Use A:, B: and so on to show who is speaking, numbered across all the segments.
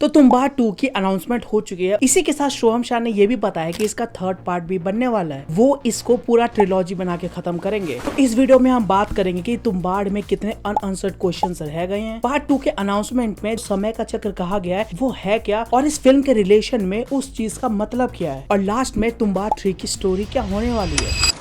A: तो तुम्बाड़ 2 की अनाउंसमेंट हो चुकी है। इसी के साथ सोहम शाह ने यह भी बताया कि इसका थर्ड पार्ट भी बनने वाला है। वो इसको पूरा ट्रिलॉजी बना के खत्म करेंगे। तो इस वीडियो में हम बात करेंगे कि तुम्बाड़ में कितने अनआंसर्ड क्वेश्चंस रह गए हैं। पार्ट 2 के अनाउंसमेंट में समय का चक्र कहा गया है वो है क्या, और इस फिल्म के रिलेशन में उस चीज का मतलब क्या है, और लास्ट में तुम्बाड़ 3 की स्टोरी क्या होने वाली है।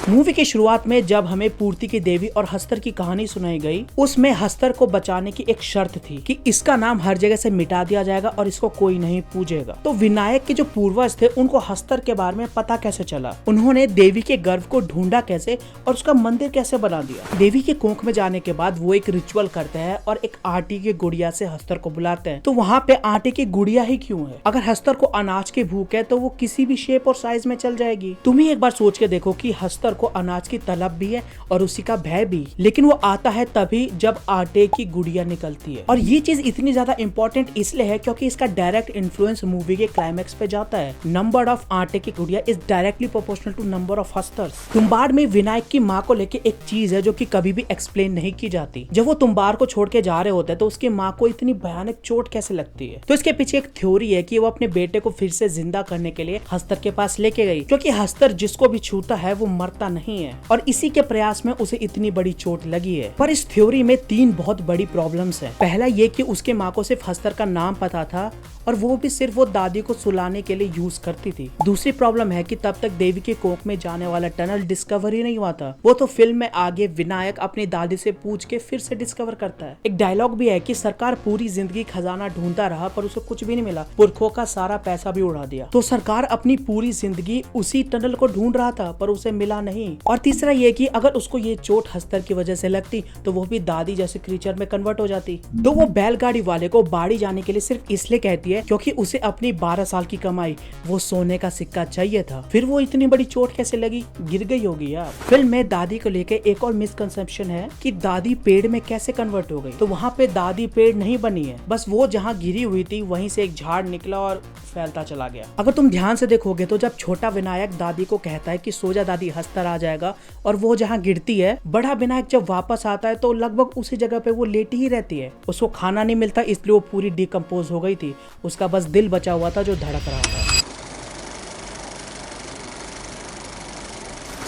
A: मूवी की शुरुआत में जब हमें पूर्ति की देवी और हस्तर की कहानी सुनाई गई, उसमें हस्तर को बचाने की एक शर्त थी कि इसका नाम हर जगह से मिटा दिया जाएगा और इसको कोई नहीं पूजेगा। तो विनायक के जो पूर्वज थे उनको हस्तर के बारे में पता कैसे चला, उन्होंने देवी के गर्भ को ढूंढा कैसे और उसका मंदिर कैसे बना दिया। देवी के कोख में जाने के बाद वो एक रिचुअल करते हैं और एक आटे की गुड़िया से हस्तर को बुलाते हैं। तो वहाँ पे आटे की गुड़िया ही क्यों है? अगर हस्तर को अनाज की भूख है तो वो किसी भी शेप और साइज में चल जाएगी। तुम ही एक बार सोच के देखो कि हस्तर को अनाज की तलब भी है और उसी का भय भी, लेकिन वो आता है तभी जब आटे की गुड़िया निकलती है। और ये चीज इतनी ज्यादा इंपॉर्टेंट इसलिए है क्योंकि इसका डायरेक्ट इन्फ्लुएंस मूवी के क्लाइमैक्स पे जाता है। नंबर ऑफ आटे की गुड़िया is directly proportional to number of हस्तर्स। तुम्बाड़ में विनायक की माँ को लेके एक चीज है जो कि कभी भी एक्सप्लेन नहीं की जाती। जब वो तुम्बाड़ को छोड़ के जा रहे होते हैं तो उसकी माँ को इतनी भयानक चोट कैसे लगती है? तो इसके पीछे एक थ्योरी है कि वो अपने बेटे को फिर से जिंदा करने के लिए हस्तर के पास लेके गई, क्योंकि हस्तर जिसको भी छूता है वो मरता नहीं है और इसी के प्रयास में उसे इतनी बड़ी चोट लगी है। पर इस थ्योरी में 3 बहुत बड़ी प्रॉब्लम्स हैं। पहला ये कि उसके माँ को सिर्फ हस्तर का नाम पता था और वो भी सिर्फ वो दादी को सुलाने के लिए यूज करती थी। दूसरी प्रॉब्लम है कि तब तक देवी के कोख में जाने वाला टनल डिस्कवर ही नहीं हुआ था। वो तो फिल्म में आगे विनायक अपनी दादी से पूछ के फिर से डिस्कवर करता है। एक डायलॉग भी है कि सरकार पूरी जिंदगी खजाना ढूंढता रहा पर उसे कुछ भी नहीं मिला, पुरखों का सारा पैसा भी उड़ा दिया। तो सरकार अपनी पूरी जिंदगी उसी टनल को ढूंढ रहा था पर उसे मिला नहीं। और तीसरा ये कि अगर उसको ये चोट हस्तर की वजह से लगती तो वो भी दादी जैसे क्रीचर में कन्वर्ट हो जाती। तो वो बैलगाड़ी वाले को बाड़ी जाने के लिए सिर्फ इसलिए कहती है क्योंकि उसे अपनी 12 साल की कमाई वो सोने का सिक्का चाहिए था। फिर वो इतनी बड़ी चोट कैसे लगी? गिर गई होगी यार। फिल्म में दादी को लेके एक और मिसकंसेप्शन है कि दादी पेड़ में कैसे कन्वर्ट हो गई। तो वहाँ पे दादी पेड़ नहीं बनी है, बस वो जहाँ गिरी हुई थी वहीं से एक झाड़ निकला और फैलता चला गया। अगर तुम ध्यान से देखोगे तो जब छोटा विनायक दादी को कहता है कि सो जा दादी, हस्तर आ जाएगा, और वो जहाँ गिरती है, बड़ा विनायक जब वापस आता है तो लगभग उसी जगह पे वो लेटी ही रहती है। उसको खाना नहीं मिलता इसलिए वो पूरी डिकम्पोज हो गई थी, उसका बस दिल बचा हुआ था जो धड़क रहा था।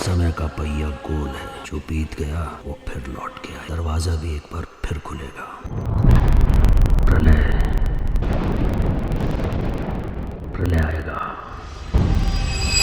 B: समय का पहिया गोल है, जो बीत गया वो फिर लौट के आया। दरवाजा भी एक बार फिर खुलेगा। प्रलय आएगा।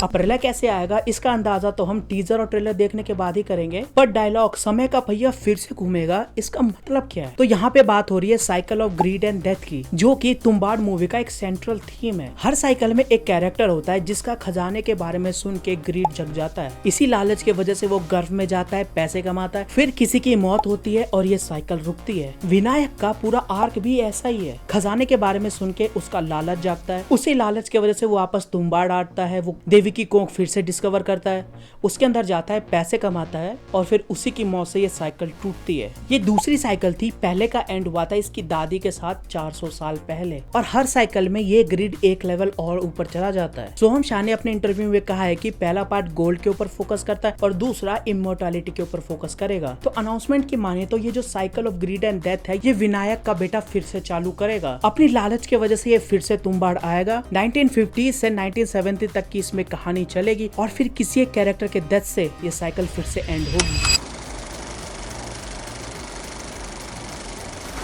A: अब प्रलय कैसे आएगा इसका अंदाजा तो हम टीजर और ट्रेलर देखने के बाद ही करेंगे। पर डायलॉग समय का पहिया फिर से घूमेगा, इसका मतलब क्या है? तो यहाँ पे बात हो रही है cycle of grid and death की, जो कि तुम्बाड़ मूवी का एक सेंट्रल थीम है। हर साइकिल में एक कैरेक्टर होता है जिसका खजाने के बारे में सुन के ग्रीड जग जाता है। इसी लालच की वजह से वो गर्व में जाता है, पैसे कमाता है, फिर किसी की मौत होती है और ये साइकिल रुकती है। विनायक का पूरा आर्क भी ऐसा ही है। खजाने के बारे में सुन के उसका लालच जागता है, उसी लालच की वजह से वो वापस तुम्बाड़ आटता है, वो देवी की कोख फिर से डिस्कवर करता है, उसके अंदर जाता है, पैसे कमाता है और फिर उसी की मौत से ये साइकिल टूटती है। ये दूसरी साइकिल थी, पहले का एंड हुआ था इसकी दादी के साथ 400 साल पहले, और हर साइकिल में ये ग्रिड एक लेवल और ऊपर चला जाता है। सोहम शाह ने अपने इंटरव्यू में कहा है कि पहला पार्ट गोल्ड के ऊपर फोकस करता है और दूसरा इमोर्टैलिटी के ऊपर फोकस करेगा। तो अनाउंसमेंट की माने तो ये जो cycle of grid and death है ये विनायक का बेटा फिर से चालू करेगा। अपनी लालच की वजह से ये फिर से तुम्बाड़ आएगा। 1950 से 1970 तक की इसमें कहानी चलेगी और फिर किसी एक कैरेक्टर के डेथ से ये साइकिल फिर से एंड होगी।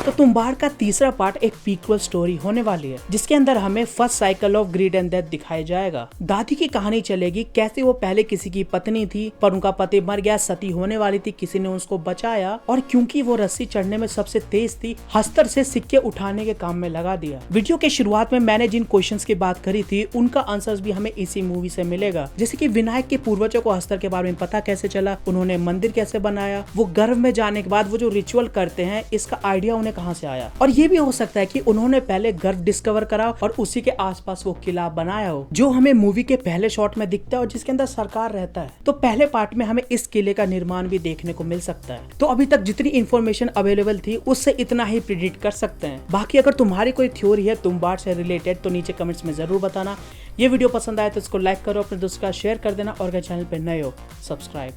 A: तो तुम्बाड़ का तीसरा पार्ट एक पीक्वल स्टोरी होने वाली है जिसके अंदर हमें first cycle of grid and death दिखाया जाएगा। दादी की कहानी चलेगी कैसे वो पहले किसी की पत्नी थी पर उनका पति मर गया, सती होने वाली थी, किसी ने उसको बचाया और क्योंकि वो रस्सी चढ़ने में सबसे तेज थी, हस्तर से सिक्के उठाने के काम में लगा दिया। वीडियो के शुरुआत में मैंने जिन क्वेश्चंस की बात करी थी उनका आंसर्स भी हमें इसी मूवी से मिलेगा, जैसे कि विनायक के पूर्वजों को हस्तर के बारे में पता कैसे चला, उन्होंने मंदिर कैसे बनाया, वो गर्भ में जाने के बाद वो जो रिचुअल करते हैं इसका आइडिया उन्हें कहां से आया, और ये भी हो सकता है कि उन्होंने पहले गर्भ डिस्कवर करा और उसी के आसपास वो किला बनाया हो जो हमें मूवी के पहले शॉट में दिखता है और जिसके अंदर सरकार रहता है। तो पहले पार्ट में हमें इस किले का निर्माण भी देखने को मिल सकता है। तो अभी तक जितनी इन्फॉर्मेशन अवेलेबल थी उससे इतना ही प्रिडिक्ट कर सकते हैं। बाकी अगर तुम्हारी कोई थ्योरी है तुम्बाड़ से रिलेटेड तो नीचे कमेंट्स में जरूर बताना। ये वीडियो पसंद आए तो इसको लाइक करो, अपने दोस्तों का शेयर कर देना और अगर चैनल पे नए हो सब्सक्राइब।